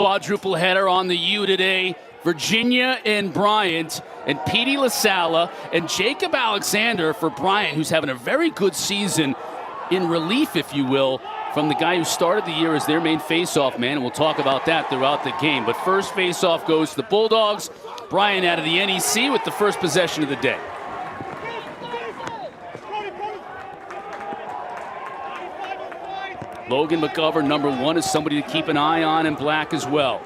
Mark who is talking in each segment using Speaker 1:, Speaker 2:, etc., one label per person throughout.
Speaker 1: Quadruple header on the U today. Virginia and Bryant, and Petey LaSalla and Jacob Alexander for Bryant, who's having a very good season in relief, if you will, from the guy who started the year as their main face-off man, and we'll talk about that throughout the game. But first face-off goes to the Bulldogs. Bryant out of the NEC with the first possession of the day. Logan McGovern, number 1, is somebody to keep an eye on in black as well.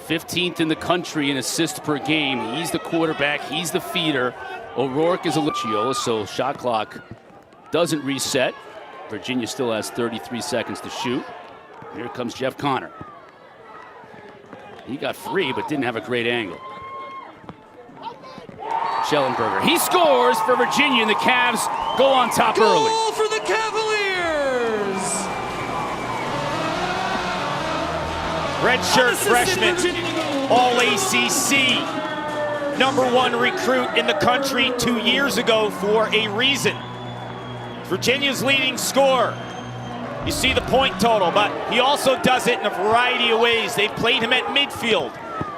Speaker 1: 15th in the country in assists per game. He's the quarterback. He's the feeder. O'Rourke is a Luciola, so shot clock doesn't reset. Virginia still has 33 seconds to shoot. Here comes Jeff Connor. He got free, but didn't have a great angle. Shellenberger. He scores for Virginia, and the Cavs go on top early.
Speaker 2: Goal for the Cavaliers!
Speaker 3: Redshirt freshman, all ACC, #1 recruit in the country 2 years ago for a reason. Virginia's leading scorer. You see the point total, but he also does it in a variety of ways. They've played him at midfield.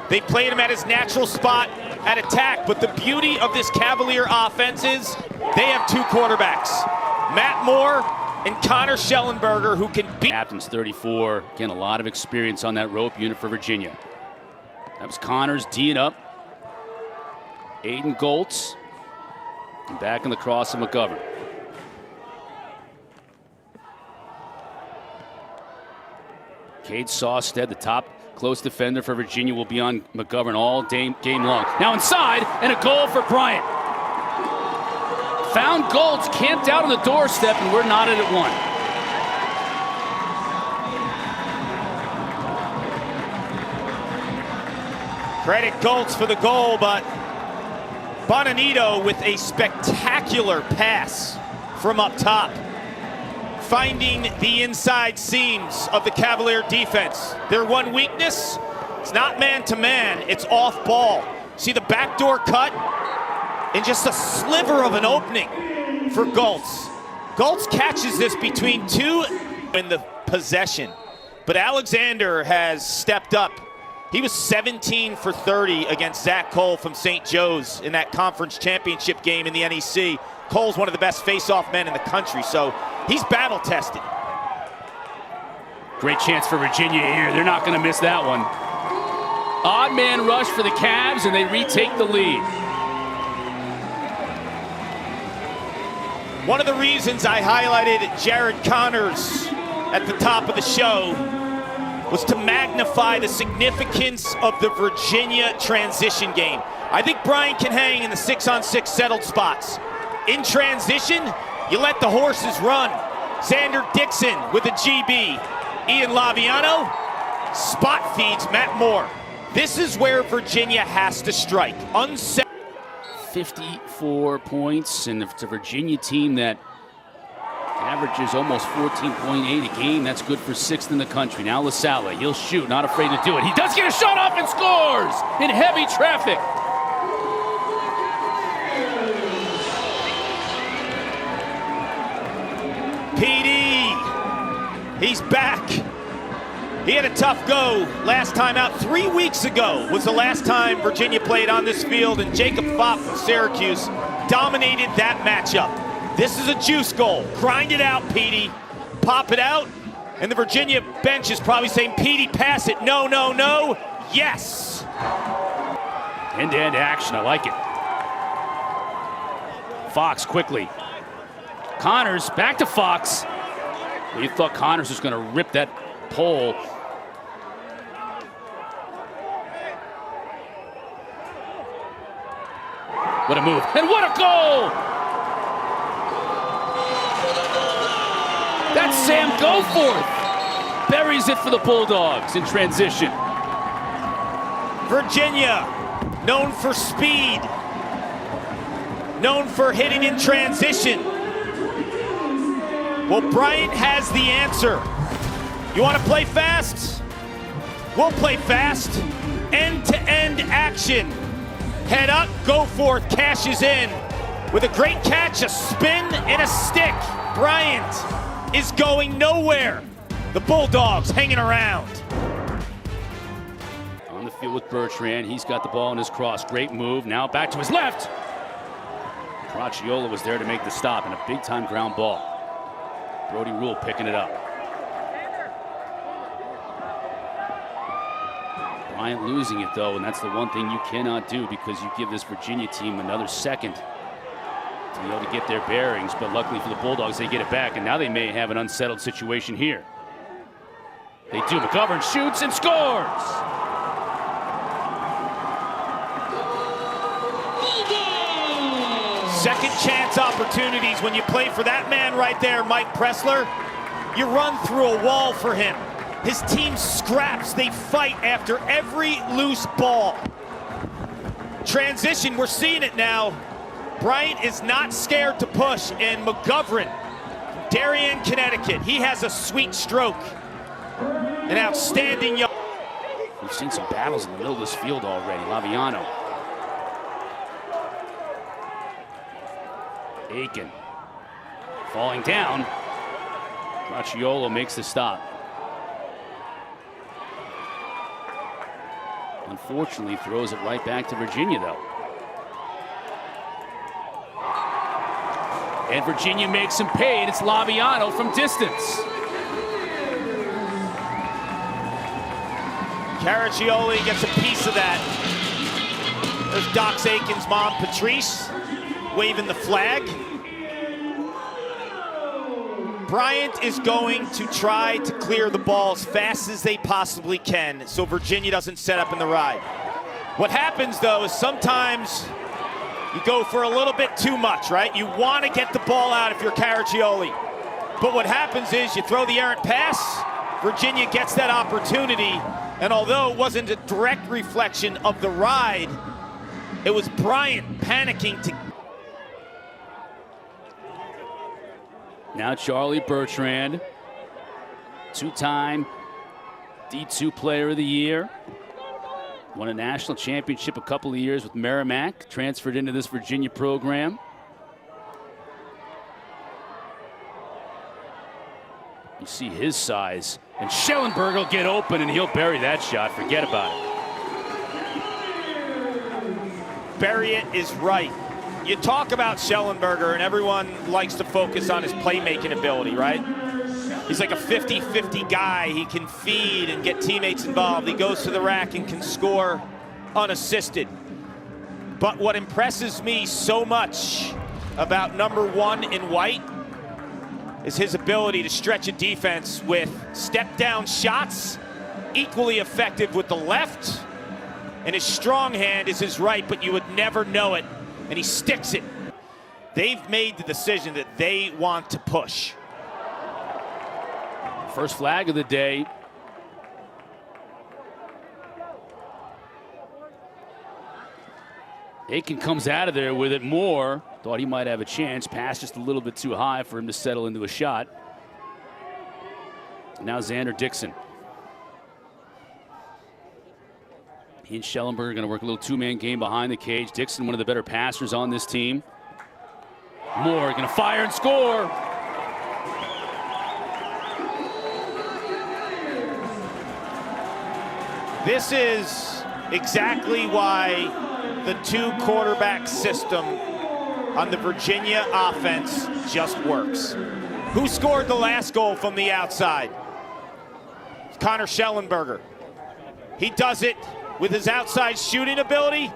Speaker 3: They played him at his natural spot at attack. But the beauty of this Cavalier offense is they have 2 quarterbacks, Matt Moore and Connor Shellenberger, who can beat.
Speaker 1: Captain's 34. Again, a lot of experience on that rope unit for Virginia. That was Connors D'ing up. Aiden Goltz. And back in the cross of McGovern. Cade Sawstead, the top close defender for Virginia, will be on McGovern all game long. Now inside, and a goal for Bryant. Found Goltz camped out on the doorstep, and we're knotted at 1.
Speaker 3: Credit Goltz for the goal, but Bonanito with a spectacular pass from up top, finding the inside seams of the Cavalier defense. Their one weakness, it's not man-to-man, it's off ball. See the backdoor cut? And just a sliver of an opening for Goltz. Goltz catches this between 2 in the possession. But Alexander has stepped up. He was 17 for 30 against Zach Cole from St. Joe's in that conference championship game in the NEC. Cole's one of the best face-off men in the country, so he's battle-tested.
Speaker 1: Great chance for Virginia here. They're not going to miss that one. Odd man rush for the Cavs, and they retake the lead.
Speaker 3: One of the reasons I highlighted Jared Connors at the top of the show was to magnify the significance of the Virginia transition game. I think Bryant can hang in the 6-on-6 settled spots. In transition, you let the horses run. Xander Dixon with a GB. Ian Laviano spot feeds Matt Moore. This is where Virginia has to strike.
Speaker 1: 54 points, and it's a Virginia team that averages almost 14.8 a game. That's good for 6th in the country. Now LaSalla, he'll shoot, not afraid to do it. He does get a shot off and scores in heavy traffic.
Speaker 3: PD, he's back. He had a tough go last time out. 3 weeks ago was the last time Virginia played on this field, and Jacob Fopp from Syracuse dominated that matchup. This is a juice goal. Grind it out, Petey. Pop it out, and the Virginia bench is probably saying, Petey, pass it. No, no, no. Yes.
Speaker 1: End-to-end action, I like it. Fox quickly. Connors, back to Fox. You thought Connors was going to rip that pole. What a move, and what a goal! That's Sam Goforth. Buries it for the Bulldogs in transition.
Speaker 3: Virginia, known for speed, known for hitting in transition. Well, Bryant has the answer. You want to play fast? We'll play fast. End-to-end action. Head up, Goforth cashes in with a great catch, a spin, and a stick. Bryant is going nowhere. The Bulldogs hanging around.
Speaker 1: backfield with Bertrand. He's got the ball in his cross. Great move. Now back to his left. Cracchiola was there to make the stop, and a big-time ground ball. Brody Rule picking it up. Bryant losing it, though, and that's the one thing you cannot do, because you give this Virginia team another second to be able to get their bearings. But luckily for the Bulldogs, they get it back, and now they may have an unsettled situation here. They do. McGovern shoots and scores!
Speaker 3: Second chance opportunities when you play for that man right there, Mike Pressler. You run through a wall for him. His team scraps. They fight after every loose ball. Transition, we're seeing it now. Bryant is not scared to push, and McGovern, Darien, Connecticut, he has a sweet stroke. An outstanding young.
Speaker 1: We've seen some battles in the middle of this field already. Laviano. Aiken falling down. Cracchiola makes the stop. Unfortunately, throws it right back to Virginia, though. And Virginia makes him pay, and it's Laviano from distance.
Speaker 3: Caragioli gets a piece of that. There's Doc Aiken's mom, Patrice, waving the flag. Bryant is going to try to clear the ball as fast as they possibly can so Virginia doesn't set up in the ride. What happens, though, is sometimes you go for a little bit too much, right? You want to get the ball out if you're Caragioli. But what happens is you throw the errant pass, Virginia gets that opportunity, and although it wasn't a direct reflection of the ride, it was Bryant panicking to.
Speaker 1: Now Charlie Bertrand, two-time D2 Player of the Year. Won a national championship a couple of years with Merrimack, transferred into this Virginia program. You see his size, and Shellenberger will get open and he'll bury that shot. Forget about it.
Speaker 3: Bury it is right. You talk about Shellenberger, and everyone likes to focus on his playmaking ability, right? He's like a 50-50 guy. He can feed and get teammates involved. He goes to the rack and can score unassisted. But what impresses me so much about number one in white is his ability to stretch a defense with step-down shots, equally effective with the left, and his strong hand is his right, but you would never know it. And he sticks it. They've made the decision that they want to push.
Speaker 1: First flag of the day. Aiken comes out of there with it more. Thought he might have a chance. Pass just a little bit too high for him to settle into a shot. Now Xander Dixon. He and Shellenberger are going to work a little two-man game behind the cage. Dixon, one of the better passers on this team. Moore going to fire and score.
Speaker 3: This is exactly why the two-quarterback system on the Virginia offense just works. Who scored the last goal from the outside? Connor Shellenberger. He does it with his outside shooting ability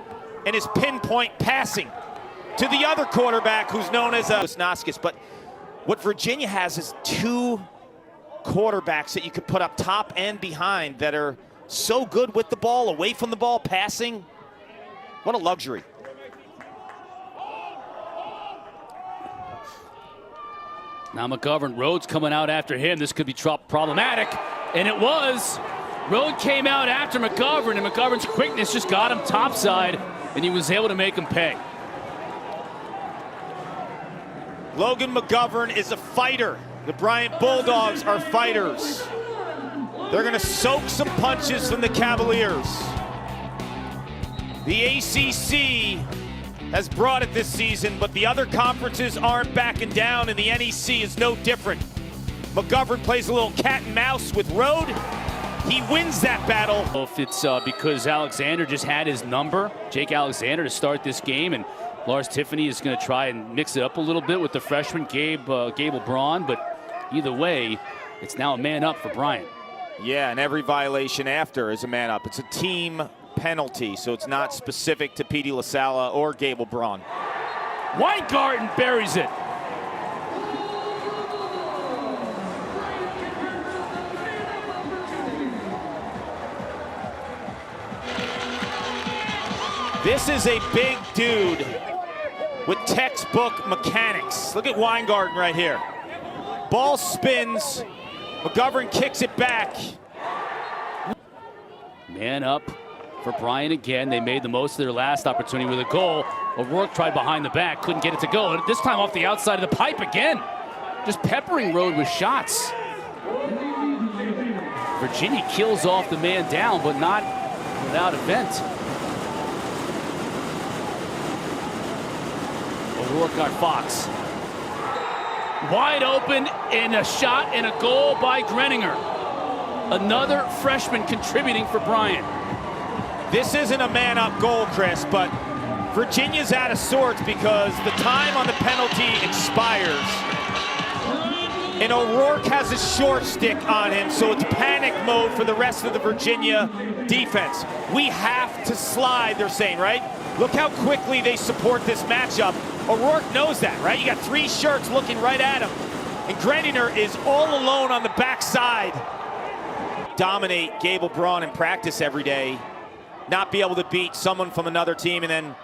Speaker 3: and his pinpoint passing to the other quarterback who's known as Wisnaskis. But what Virginia has is two quarterbacks that you could put up top and behind that are so good with the ball, away from the ball, passing. What a luxury.
Speaker 1: Now McGovern, Rhodes coming out after him. This could be problematic, and it was. Rhodes came out after McGovern, and McGovern's quickness just got him topside, and he was able to make him pay.
Speaker 3: Logan McGovern is a fighter. The Bryant Bulldogs are fighters. They're going to soak some punches from the Cavaliers. The ACC has brought it this season, but the other conferences aren't backing down, and the NEC is no different. McGovern plays a little cat and mouse with Rhodes. He wins that battle.
Speaker 1: If it's because Alexander just had his number, Jake Alexander, to start this game, and Lars Tiffany is going to try and mix it up a little bit with the freshman Gable Braun, but either way, it's now a man up for Bryant.
Speaker 3: Yeah, and every violation after is a man up. It's a team penalty, so it's not specific to Petey LaSalla or Gable Braun.
Speaker 1: Weingarten buries it.
Speaker 3: This is a big dude with textbook mechanics. Look at Weingarten right here. Ball spins, McGovern kicks it back.
Speaker 1: Man up for Bryant again. They made the most of their last opportunity with a goal. O'Rourke tried behind the back, couldn't get it to go. And this time off the outside of the pipe again. Just peppering Road with shots. Virginia kills off the man down, but not without event. O'Rourke got Fox. Wide open, and a shot and a goal by Groeninger. Another freshman contributing for Bryant.
Speaker 3: This isn't a man-up goal, Chris, but Virginia's out of sorts because the time on the penalty expires. And O'Rourke has a short stick on him, so it's panic mode for the rest of the Virginia defense. We have to slide, they're saying, right? Look how quickly they support this matchup. O'Rourke knows that, right? You got three shirts looking right at him. And Groeninger is all alone on the backside. Dominate Gable Braun in practice every day. Not be able to beat someone from another team, and then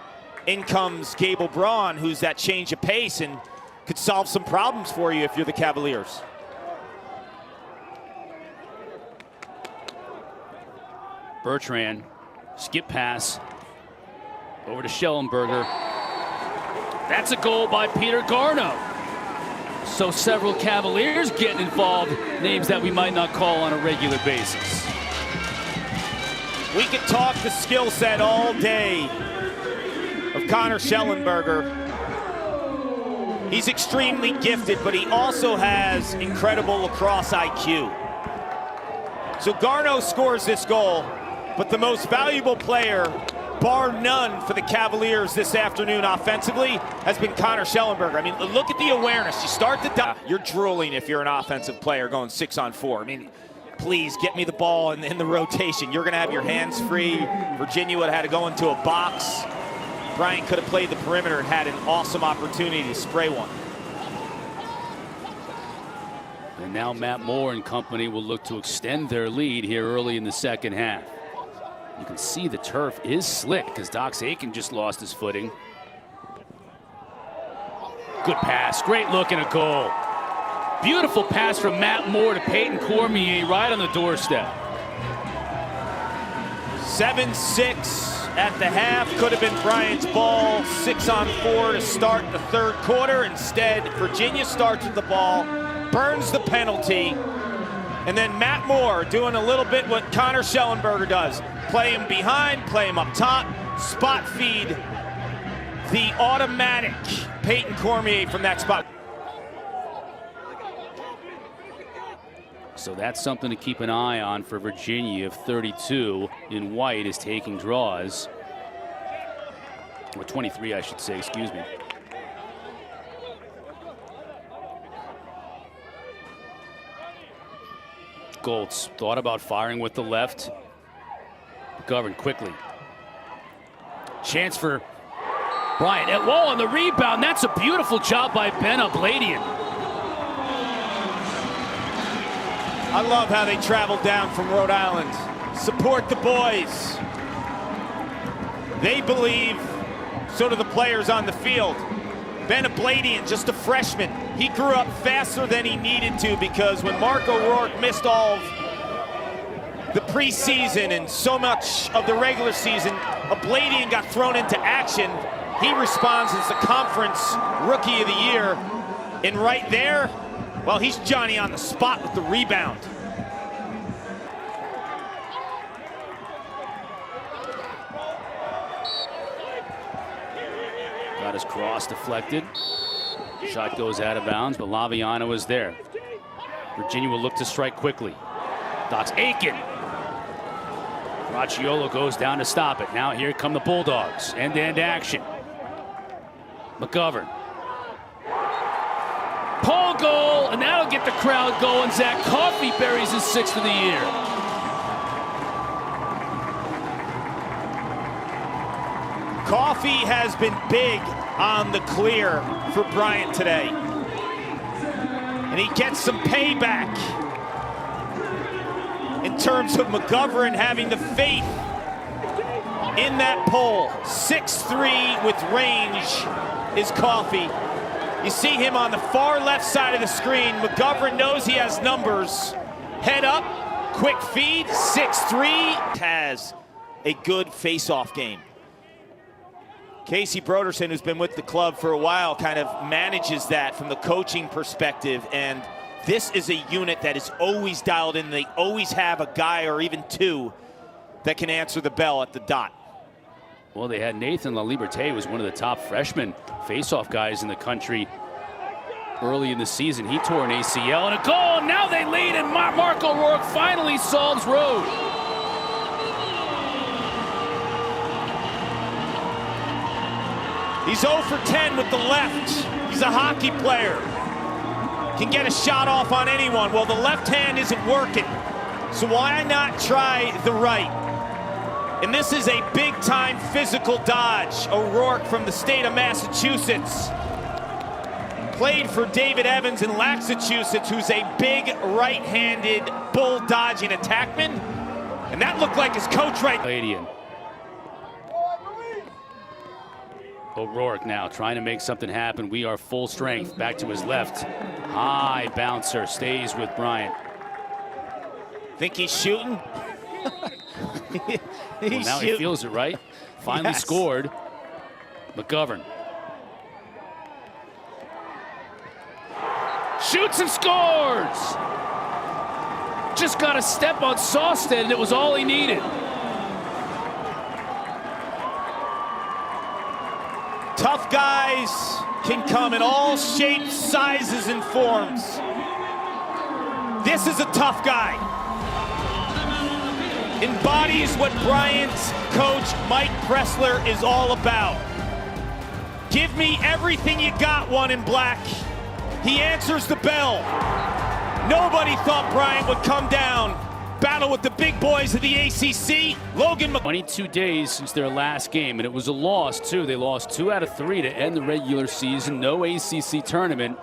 Speaker 3: in comes Gable Braun, who's that change of pace and could solve some problems for you if you're the Cavaliers.
Speaker 1: Bertrand, skip pass over to Shellenberger. That's a goal by Peter Garno. So several Cavaliers getting involved, names that we might not call on a regular basis.
Speaker 3: We could talk the skill set all day of Connor Shellenberger. He's extremely gifted, but he also has incredible lacrosse IQ. So Garno scores this goal, but the most valuable player, bar none, for the Cavaliers this afternoon offensively has been Connor Shellenberger. I mean, look at the awareness. You start the you're drooling if you're an offensive player going 6-on-4. I mean, please get me the ball in the rotation. You're going to have your hands free. Virginia would have had to go into a box. Bryant could have played the perimeter and had an awesome opportunity to spray one.
Speaker 1: And now Matt Moore and company will look to extend their lead here early in the second half. You can see the turf is slick because Dox Aiken just lost his footing. Good pass, great look and a goal. Beautiful pass from Matt Moore to Payton Cormier right on the doorstep.
Speaker 3: 7-6 at the half. Could have been Bryant's ball. 6-on-4 to start the third quarter. Instead, Virginia starts with the ball, burns the penalty, and then Matt Moore doing a little bit what Connor Shellenberger does. Play him behind, play him up top, spot feed the automatic Payton Cormier from that spot.
Speaker 1: So that's something to keep an eye on for Virginia if 32 in white is taking draws. Or 23, I should say, excuse me. Goltz thought about firing with the left. McGovern quickly. Chance for Bryant. At wall on the rebound. That's a beautiful job by Ben Abladian.
Speaker 3: I love how they traveled down from Rhode Island. Support the boys. They believe, so do the players on the field. Ben Abladian, just a freshman. He grew up faster than he needed to because when Marc O'Rourke missed all of the preseason and so much of the regular season, Abladian got thrown into action. He responds as the conference rookie of the year. And right there, well, he's Johnny on the spot with the rebound.
Speaker 1: Got his cross deflected. Shot goes out of bounds, but Laviano is there. Virginia will look to strike quickly. Dox Aiken Rocciolo goes down to stop it. Now here come the Bulldogs. End-to-end action. McGovern. Pole goal, and that'll get the crowd going. Zach Coffey buries his 6th of the year.
Speaker 3: Coffey has been big on the clear for Bryant today. And he gets some payback in terms of McGovern having the faith in that pole. 6'3" with range is Coffey. You see him on the far left side of the screen. McGovern knows he has numbers. Head up, quick feed, 6'3". Has a good face-off game. Casey Broderson, who's been with the club for a while, kind of manages that from the coaching perspective. And this is a unit that is always dialed in. They always have a guy or even two that can answer the bell at the dot.
Speaker 1: Well, they had Nathan LaLiberte, who was one of the top freshman face-off guys in the country early in the season. He tore an ACL and a goal, and now they lead, and Marc O'Rourke finally solves road.
Speaker 3: He's 0 for 10 with the left. He's a hockey player. Can get a shot off on anyone. Well, the left hand isn't working, so why not try the right? And this is a big-time physical dodge. O'Rourke from the state of Massachusetts. Played for David Evans in Massachusetts, who's a big right-handed bull-dodging attackman. And that looked like his coach right.
Speaker 1: O'Rourke now trying to make something happen. We are full strength. Back to his left. High bouncer stays with Bryant.
Speaker 3: Think he's shooting?
Speaker 1: Well, now he feels it, right? Finally scored. McGovern. Shoots and scores! Just got a step on Sawstead, and it was all he needed.
Speaker 3: Tough guys can come in all shapes, sizes, and forms. This is a tough guy. Embodies what Bryant's coach Mike Pressler is all about. Give me everything you got, one in black. He answers the bell. Nobody thought Bryant would come down. Battle with the big boys of the ACC. Logan McGovern.
Speaker 1: 22 days since their last game, and it was a loss, too. They lost 2 out of 3 to end the regular season. No ACC tournament.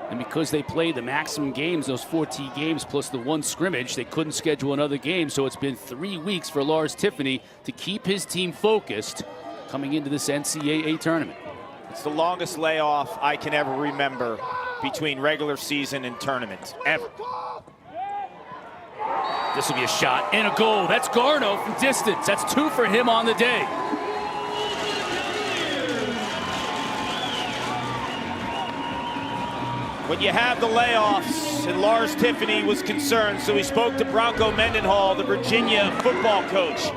Speaker 1: And because they played the maximum games, those 14 games plus the 1 scrimmage, they couldn't schedule another game. So it's been 3 weeks for Lars Tiffany to keep his team focused coming into this NCAA tournament.
Speaker 3: It's the longest layoff I can ever remember between regular season and tournament, ever.
Speaker 1: This will be a shot and a goal. That's Garno from distance. That's 2 for him on the day.
Speaker 3: When you have the layoffs, and Lars Tiffany was concerned, so he spoke to Bronco Mendenhall, the Virginia football coach.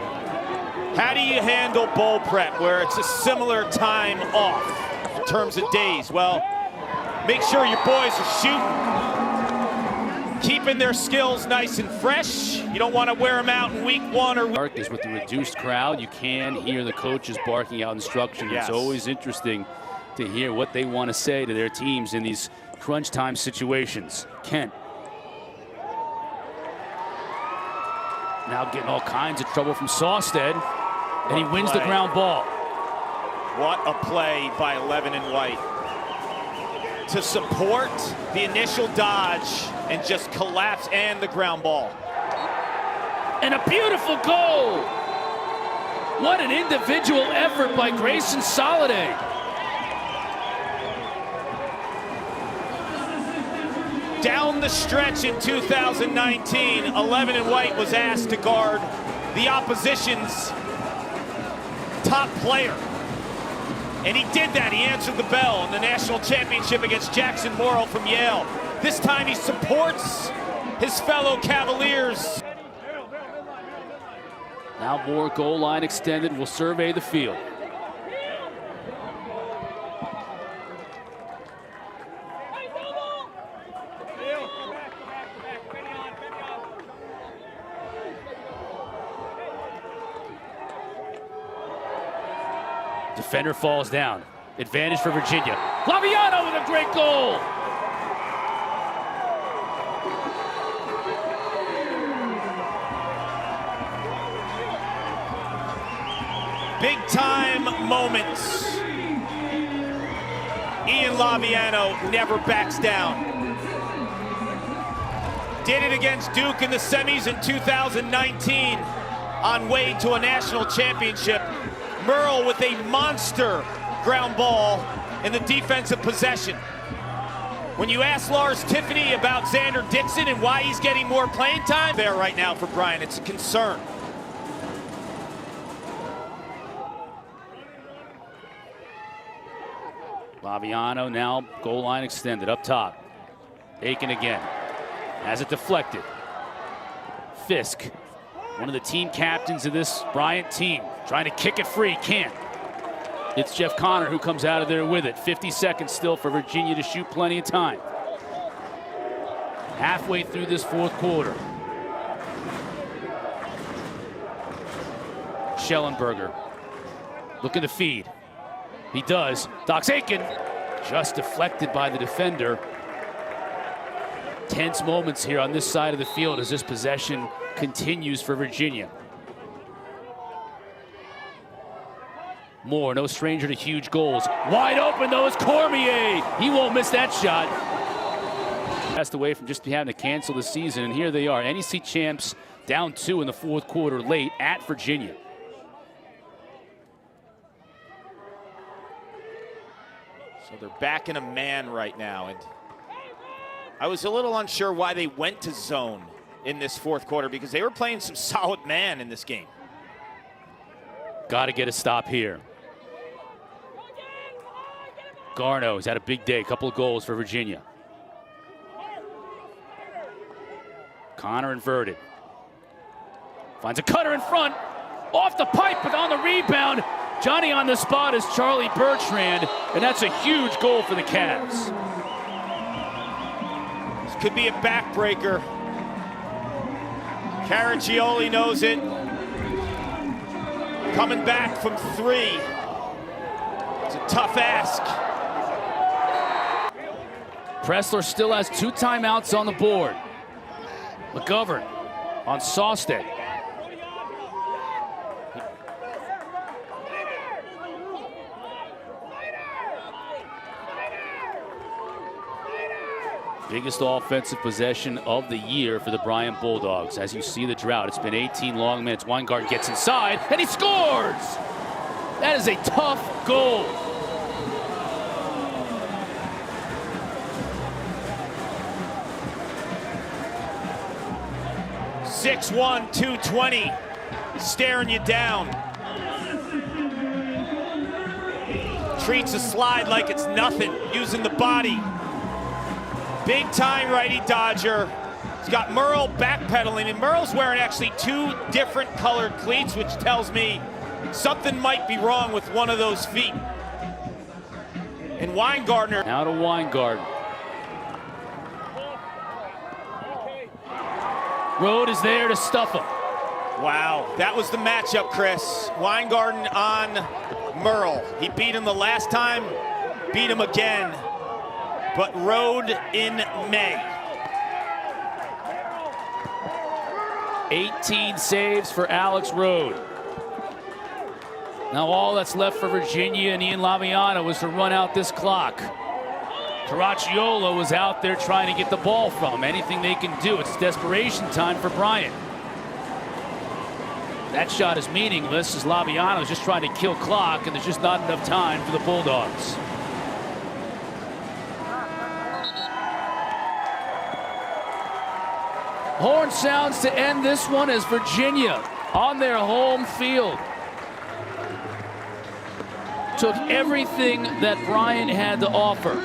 Speaker 3: How do you handle bowl prep where it's a similar time off in terms of days? Well, make sure your boys are shooting, keeping their skills nice and fresh. You don't want to wear them out in week 1 or week.
Speaker 1: Is with the reduced crowd, you can hear the coaches barking out instructions.
Speaker 3: Yes.
Speaker 1: It's always interesting to hear what they want to say to their teams in these crunch time situations. Kent. Now getting all kinds of trouble from Sawstead, and he wins the ground ball.
Speaker 3: What a play by 11 and White to support the initial dodge and just collapse and the ground ball.
Speaker 1: And a beautiful goal. What an individual effort by Grayson Soliday.
Speaker 3: Down the stretch in 2019, 11 and White was asked to guard the opposition's top player. And he did that. He answered the bell in the national championship against Jackson Morrill from Yale. This time he supports his fellow Cavaliers.
Speaker 1: Now more goal line extended. We'll survey the field. Defender falls down. Advantage for Virginia. Laviano with a great goal.
Speaker 3: Big time moments. Ian Laviano never backs down. Did it against Duke in the semis in 2019 on way to a national championship. Merle with a monster ground ball in the defensive possession. When you ask Lars Tiffany about Xander Dixon and why he's getting more playing time there right now for Bryant, it's a concern.
Speaker 1: Laviano now goal line extended up top. Aiken again. Has it deflected. Fisk, one of the team captains of this Bryant team, trying to kick it free, can't. It's Jeff Connor who comes out of there with it. 50 seconds still for Virginia to shoot, plenty of time. Halfway through this fourth quarter. Shellenberger looking to feed. He does. Docs Aiken just deflected by the defender. Tense moments here on this side of the field as this possession continues for Virginia. Moore, no stranger to huge goals. Wide open though is Cormier. He won't miss that shot. Passed away from just having to cancel the season, and here they are. NEC champs down 2 in the fourth quarter late at Virginia.
Speaker 3: So they're back in a man right now, and I was a little unsure why they went to zone in this fourth quarter because they were playing some solid man in this game.
Speaker 1: Got to get a stop here. Garno has had a big day, couple of goals for Virginia. Connor inverted. Finds a cutter in front, off the pipe, but on the rebound. Johnny on the spot is Charlie Bertrand, and that's a huge goal for the Cavs.
Speaker 3: This could be a backbreaker. Caragioli knows it. Coming back from 3. It's a tough ask.
Speaker 1: Pressler still has 2 timeouts on the board. McGovern on Sawstead. Biggest offensive possession of the year for the Bryant Bulldogs. As you see the drought, it's been 18 long minutes. Weingart gets inside, and he scores! That is a tough goal.
Speaker 3: (6'1", 220, staring you down. Treats a slide like it's nothing, using the body. Big time righty Dodger. He's got Merle backpedaling, and Merle's wearing actually 2 different colored cleats, which tells me something might be wrong with one of those feet. And Weingartner.
Speaker 1: Now to Weingart. Road is there to stuff him.
Speaker 3: Wow, that was the matchup, Chris. Weingarten on Merle. He beat him the last time, beat him again. But Road in May.
Speaker 1: 18 saves for Alex Road. Now all that's left for Virginia and Ian Laviano is to run out this clock. Caragioli was out there trying to get the ball from him. Anything they can do. It's desperation time for Bryant. That shot is meaningless as Laviano is just trying to kill clock, and there's just not enough time for the Bulldogs. Horn sounds to end this one as Virginia on their home field took everything that Bryant had to offer.